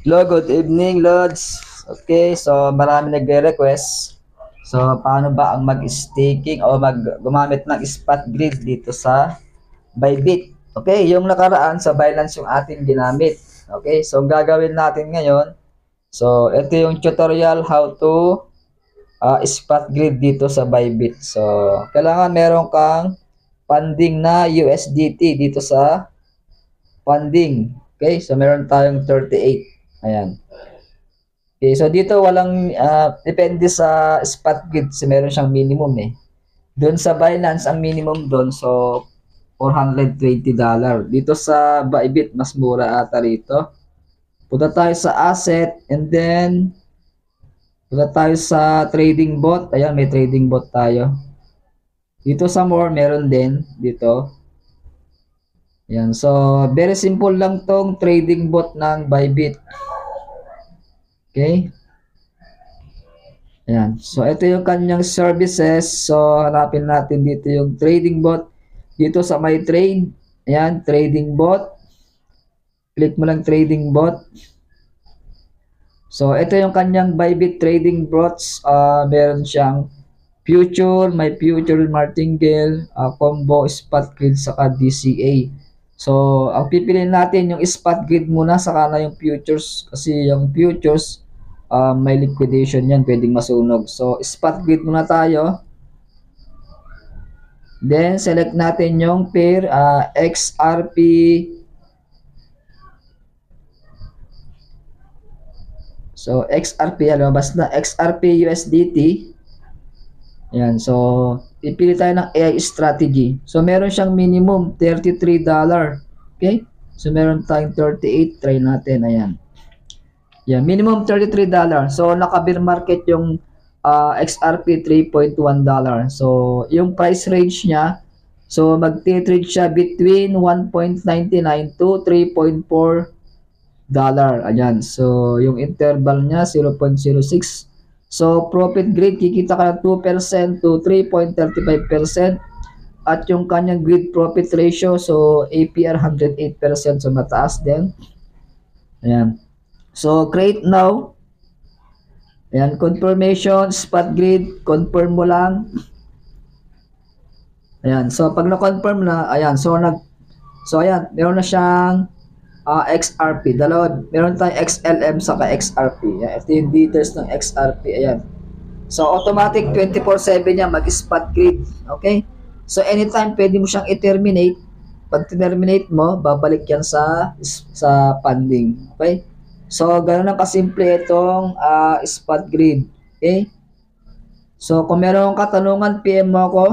Hello, good evening, Lods. Okay, so marami nagre-request. So, paano ba ang mag-staking o gumamit ng spot grid dito sa Bybit? Okay, yung nakaraan sa Binance yung ating ginamit. Okay, so gagawin natin ngayon. So, ito yung tutorial how to spot grid dito sa Bybit. So, kailangan meron kang funding na USDT dito sa funding. Okay, so meron tayong 38. Ayan. Okay, so dito walang depende sa spot grid kasi meron siyang minimum eh. Doon sa Binance ang minimum doon so $420. Dito sa Bybit mas mura ata rito. Punta tayo sa asset and then punta tayo sa trading bot. Ayan, may trading bot tayo. Dito sa more meron din dito. Ayan, so very simple lang tong trading bot ng Bybit. Okay? Ayan. So, ito yung kanyang services. So, hanapin natin dito yung trading bot. Dito sa my trade. Ayan, trading bot. Click mo lang trading bot. So, ito yung kanyang Bybit trading bots. Meron siyang future, may future martingale, combo, spot grid, saka DCA. So, ang pipiliin natin yung spot grid muna, saka na yung futures. Kasi yung futures, may liquidation yan, pwedeng masunog. So, spot grid muna tayo. Then, select natin yung pair, XRP. So, XRP, lumabas na, XRP USDT. Ayan, so, pipili tayo ng AI strategy. So, meron siyang minimum, $33. Okay? So, meron tayong 38, try natin, ayan. Yeah, minimum $33. So, naka-bear market yung XRP $3.1. So, yung price range niya, so magti-trade siya between 1.99 to $3.4. Ayan. So, yung interval niya 0.06. So, profit grade kikita ka ng 2% to 3.35%. At yung kanyang grid profit ratio, so APR 108%, so mataas din. Ayan. So, create now. Ayan, confirmation, spot grid, confirm mo lang. Ayan, so pag na-confirm na, ayan, so ayan, meron na siyang XRP. Dalawa, meron tayong XLM saka XRP. Ayan, ito yung details ng XRP, ayan. So, automatic 24/7 niya mag-spot grid. Okay? So, anytime pwede mo siyang i-terminate. Pag terminate mo, babalik yan sa funding. Okay? So, ganoon lang kasimple itong spot grid. Okay? So, kung meron kang katanungan, PM mo ako.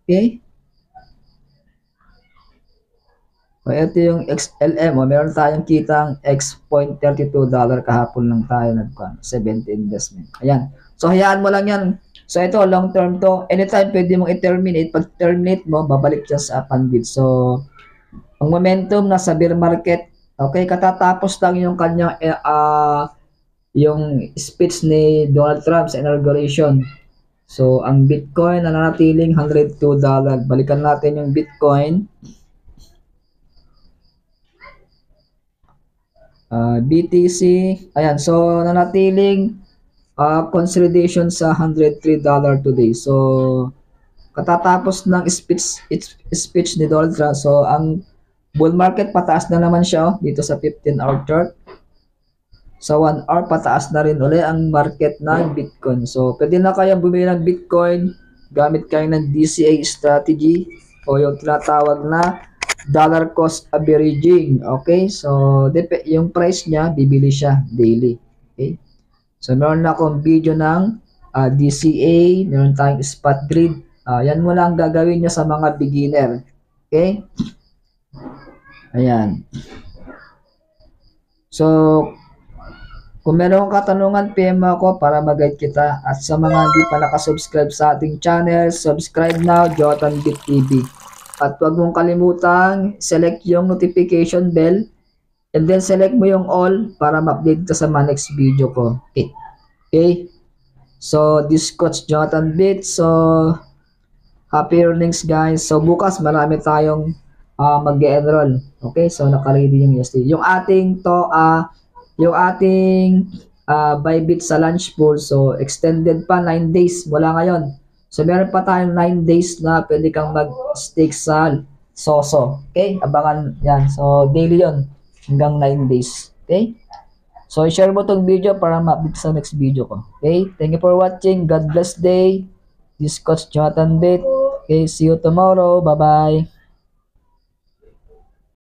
Okay? So, ito yung XLM. Meron tayong kitang $X.32 kahapon lang tayo nagkuhan. 70 investment. Ayan. So, hayaan mo lang yan. So, ito, long term to. Anytime pwede mong i-terminate. Pag terminate mo, babalik siya sa funding. So, ang momentum nasa bear market. Okay, katatapos lang yung kanyang yung speech ni Donald Trump sa inauguration. So, ang Bitcoin na nanatiling $102. Balikan natin yung Bitcoin. BTC. Ayan, so nanatiling consolidation sa $103 today. So, katatapos ng speech ni Donald Trump. So, ang bull market pataas na naman siya dito sa 15-hour chart. Sa 1 hour pataas na rin uli ang market ng Bitcoin. So, pwede na kayang bumili ng Bitcoin gamit kayo ng DCA strategy o yung tinatawag na dollar cost averaging. Okay? So, yung price niya, bibili siya daily. Okay? So, meron na akong video ng DCA, meron tayong spot grid. Yan mo lang gagawin nyo sa mga beginner. Okay? Ayan. So, kung meron kang katanungan, PM ako para mag-guide kita. At sa mga hindi pa nakasubscribe sa ating channel, subscribe now, JotanBit TV. At huwag mong kalimutang select yung notification bell and then select mo yung all para ma-update ka sa mga next video ko. Okay. Okay. So, this Coach JotanBit. So, happy earnings guys. So, bukas marami tayong mag-enroll. Okay. So, naka-ready yung USD. Yung ating to, yung ating Bybit sa lunch pool. So, extended pa 9 days mula ngayon. So, meron pa tayong 9 days na pwede kang mag-stake sa Soso. Okay? Abangan yan. So, daily yon hanggang 9 days. Okay? So, share mo tong video para ma-update sa next video ko. Okay? Thank you for watching. God bless day. This is Coach Jonathan Bit. Okay, see you tomorrow. Bye-bye.